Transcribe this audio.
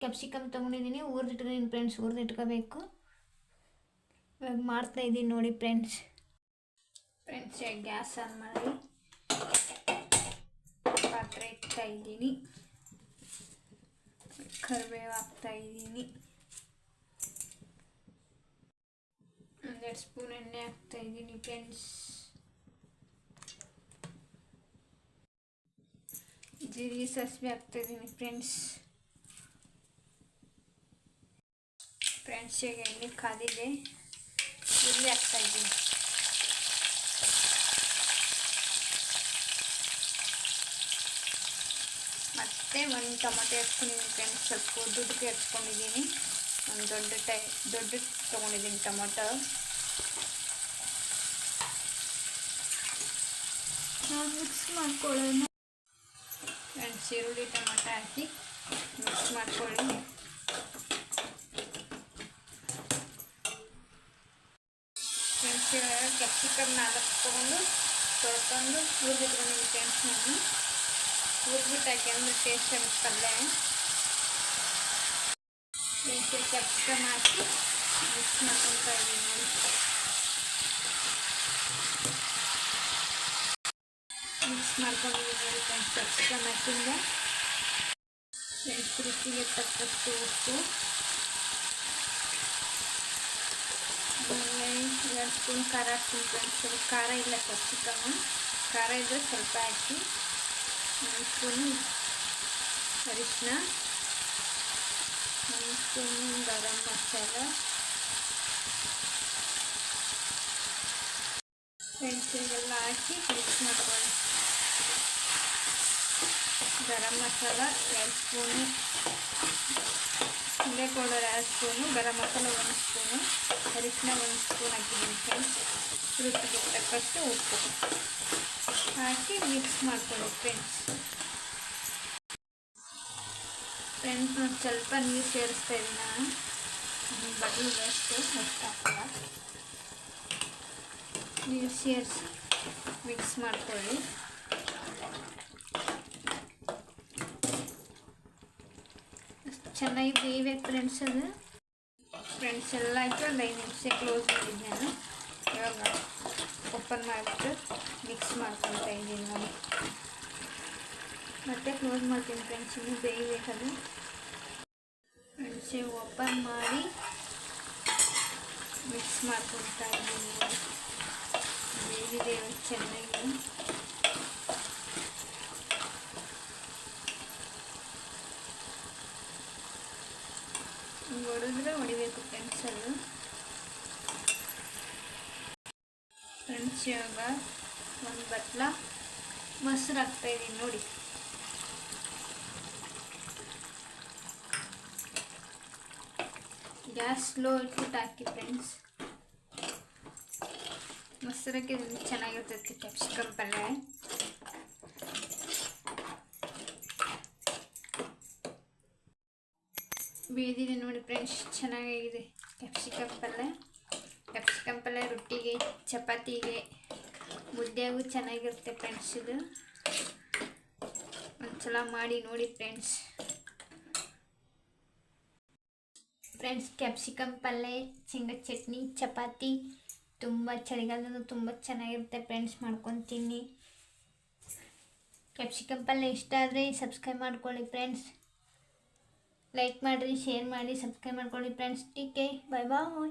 Capsicum ತೊಗೊಂಡಿದ್ದೀನಿ, ಹುರಿದಿಟ್ಕೊಂಡಿದ್ದೀನಿ friends. ಹುರಿದಿಟ್ಕೋಬೇಕು. ಇವಾಗ ಮಾಡ್ತಾಯಿದ್ದೀನಿ ನೋಡಿ ಫ್ರೆಂಡ್ಸ್. ಗ್ಯಾಸ್ ಆನ್ ಮಾಡಿ ಪಾತ್ರೆ ಇಡ್ತಾಯಿದ್ದೀನಿ. ಕರಿಬೇವು ಹಾಕ್ತಾಯಿದ್ದೀನಿ. 1 ಸ್ಪೂನ್ ಎಣ್ಣೆ ಹಾಕ್ತಾಯಿದ್ದೀನಿ ಫ್ರೆಂಡ್ಸ್. ಜೀರಿಗೆ ಸಾಸಿವೆ ಹಾಕ್ತಾಯಿದ್ದೀನಿ ಫ್ರೆಂಡ್ಸ್. ಈಗ ಎಣ್ಣೆ ಕಾದಿದೆ, ಈರುಳ್ಳಿ ಹಾಕ್ತಾಯಿದ್ದೀನಿ. ಮತ್ತು 1 ಟೊಮೊಟೊ ಹಾಕ್ಕೊಂಡಿದ್ದೀನಿ ಫ್ರೆಂಡ್ಸ್. ಸ್ವಲ್ಪ ಉದ್ದುದಕ್ಕೆ ಹಚ್ಕೊಂಡಿದ್ದೀನಿ. ಒಂದು ದೊಡ್ಡ ತೊಗೊಂಡಿದ್ದೀನಿ ಟೊಮೊಟೊ. ಮಿಕ್ಸ್ ಮಾಡ್ಕೊಳ್ಳೋಣ ಫ್ರೆಂಡ್ಸ್. ಈರುಳ್ಳಿ ಟೊಮೊಟೊ ಹಾಕಿ ಮಿಕ್ಸ್ ಮಾಡ್ಕೊಳ್ಳಿ. ಫ್ರೆಂಡ್ಸ್ ಕ್ಯಾಪ್ಸಿಕಮ್ 4 ತೊಗೊಂಡು ತೊಳ್ಕೊಂಡು ಹುರಿದಿಟ್ಕೊಂಡಿದ್ದೀನಿ ಫ್ರೆಂಡ್ಸ್. ನಾನು ಹುರಿದ್ಬಿಟ್ಟು ಹಾಕಿ ಅಂದರೆ ಟೇಸ್ಟ್ ಆಗುತ್ತೆ ಪಲ್ಯ. ಕ್ಯಾಪ್ಸಿಕಮ್ ಹಾಕಿ ಮಿಕ್ಸ್ ಮಾಡ್ಕೊತಾ ಇದ್ದೀನಿ ನೋಡಿ. ಮಿಕ್ಸ್ ಮಾಡ್ಕೊಂಡಿದ್ದೀನಿ ನೋಡಿ ಫ್ರೆಂಡ್ಸ್. ಕ್ಯಾಪ್ಸಿಕಮ್ ಹಾಕಿಂದ ಫ್ರೆಂಡ್ಸ್ ರುಚಿಗೆ ತಕ್ಕಷ್ಟು ಉಪ್ಪು, ಆಮೇಲೆ 2 ಸ್ಪೂನ್ ಖಾರ ಹಾಕ್ತೀನಿ ಫ್ರೆಂಡ್ಸ್. ಸ್ವಲ್ಪ ಖಾರ ಇಲ್ಲ ಕ್ಯಾಪ್ಸಿಕಮ್, ಖಾರ ಇದ್ದರೆ ಸ್ವಲ್ಪ ಹಾಕಿ. 1 ಸ್ಪೂನು ಅರಿಶಿನ, 1 ಸ್ಪೂನು ಗರಂ ಮಸಾಲ. ಫ್ರೆಂಡ್ಸ್ ಇವೆಲ್ಲ ಹಾಕಿ ಮಿಕ್ಸ್ ಮಾಡ್ಕೊಳ್ಳಿ. Garam masala 2 spoon, chilli powder 2 spoon, garam masala 1 spoon, ಅರಿಶಿನ 1 ಸ್ಪೂನ್ ಹಾಕಿದ್ದೀನಿ ಫ್ರೆಂಡ್ಸ್. ರುಚಿಗೆ ತಕ್ಕಷ್ಟು ಉಪ್ಪು ಹಾಕಿ ಮಿಕ್ಸ್ ಮಾಡ್ಕೊಳ್ಳಿ ಫ್ರೆಂಡ್ಸ್. ನಾನು ಸ್ವಲ್ಪ ನೀರು ಸೇರಿಸ್ತಾ ಇದ್ದೀನಿ. ನಾನು ಬಟ್ಲಿಗೆ ಅಷ್ಟು ಹಾಕಲ್ಲ. ನೀರು ಸೇರಿಸಿ ಮಿಕ್ಸ್ ಮಾಡ್ಕೊಳ್ಳಿ. ಚೆನ್ನಾಗಿ ಬೇಯಬೇಕು ಫ್ರೆಂಡ್ಸ್. ಅದು ಫ್ರೆಂಡ್ಸ್ ಎಲ್ಲ ಆಯಿತು. ಒಂದು 5 ನಿಮಿಷ ಕ್ಲೋಸ್ ಮಾಡಿದ್ದು ನಾನು. ಇವಾಗ ಓಪನ್ ಮಾಡಿಬಿಟ್ಟು ಮಿಕ್ಸ್ ಮಾಡ್ಕೊತಾ ಇದ್ದೀನಿ ನೋಡಿ. ಮತ್ತೆ ಕ್ಲೋಸ್ ಮಾಡ್ತೀನಿ ಫ್ರೆಂಡ್ಸ್. ಇನ್ನೂ ಬೇಯಬೇಕದು. ಫ್ರೆಂಡ್ಸ್ ಓಪನ್ ಮಾಡಿ ಮಿಕ್ಸ್ ಮಾಡ್ಕೊತಾ ಇದ್ದೀನಿ ನೋಡಿ. ಬೇಯಿದೆ ಚೆನ್ನಾಗಿ. ಹೊಡೆದ್ರೆ ಹೊಡಿಬೇಕು ಫ್ರೆಂಡ್ಸ್. ಅದು ಫ್ರೆಂಡ್ಸ್ ಇವಾಗ 1 ಬಟ್ಲ ಮೊಸರು ಹಾಕ್ತಾಯಿದ್ದೀನಿ ನೋಡಿ. ಗ್ಯಾಸ್ ಸ್ಲೋ ಇಟ್ಬಿಟ್ಟು ಹಾಕಿ ಫ್ರೆಂಡ್ಸ್. ಮೊಸರಕ್ಕೆ ಚೆನ್ನಾಗಿರ್ತೈತಿ ಕ್ಯಾಪ್ಸಿಕಮ್ ಪಲ್ಯ. ಬೇದಿದೆ ನೋಡಿ ಫ್ರೆಂಡ್ಸ್. ಚೆನ್ನಾಗಿದೆ ಕ್ಯಾಪ್ಸಿಕಮ್ ಪಲ್ಯ. ಕ್ಯಾಪ್ಸಿಕಮ್ ಪಲ್ಯ ರೊಟ್ಟಿಗೆ, ಚಪಾತಿಗೆ, ಮುದ್ದೆಗೂ ಚೆನ್ನಾಗಿರುತ್ತೆ ಫ್ರೆಂಡ್ಸ್. ಇದು ಒಂದ್ಸಲ ಮಾಡಿ ನೋಡಿ ಫ್ರೆಂಡ್ಸ್. ಕ್ಯಾಪ್ಸಿಕಮ್ ಪಲ್ಯ, ಶೇಂಗಾ ಚಟ್ನಿ, ಚಪಾತಿ ತುಂಬ ಚಳಿಗಾಲದಲ್ಲೂ ತುಂಬ ಚೆನ್ನಾಗಿರುತ್ತೆ ಫ್ರೆಂಡ್ಸ್. ಮಾಡ್ಕೊತೀನಿ. ಕ್ಯಾಪ್ಸಿಕಮ್ ಪಲ್ಯ ಇಷ್ಟ ಆದರೆ ಸಬ್ಸ್ಕ್ರೈಬ್ ಮಾಡ್ಕೊಳ್ಳಿ ಫ್ರೆಂಡ್ಸ್. ಲೈಕ್ ಮಾಡಿರಿ, ಶೇರ್ ಮಾಡಿ, ಸಬ್ಸ್ಕ್ರೈಬ್ ಮಾಡ್ಕೊಳ್ಳಿ ಫ್ರೆಂಡ್ಸ್. ಟೇಕ್ ಕೇರ್, ಬಾಯ್ ಬಾಯ್.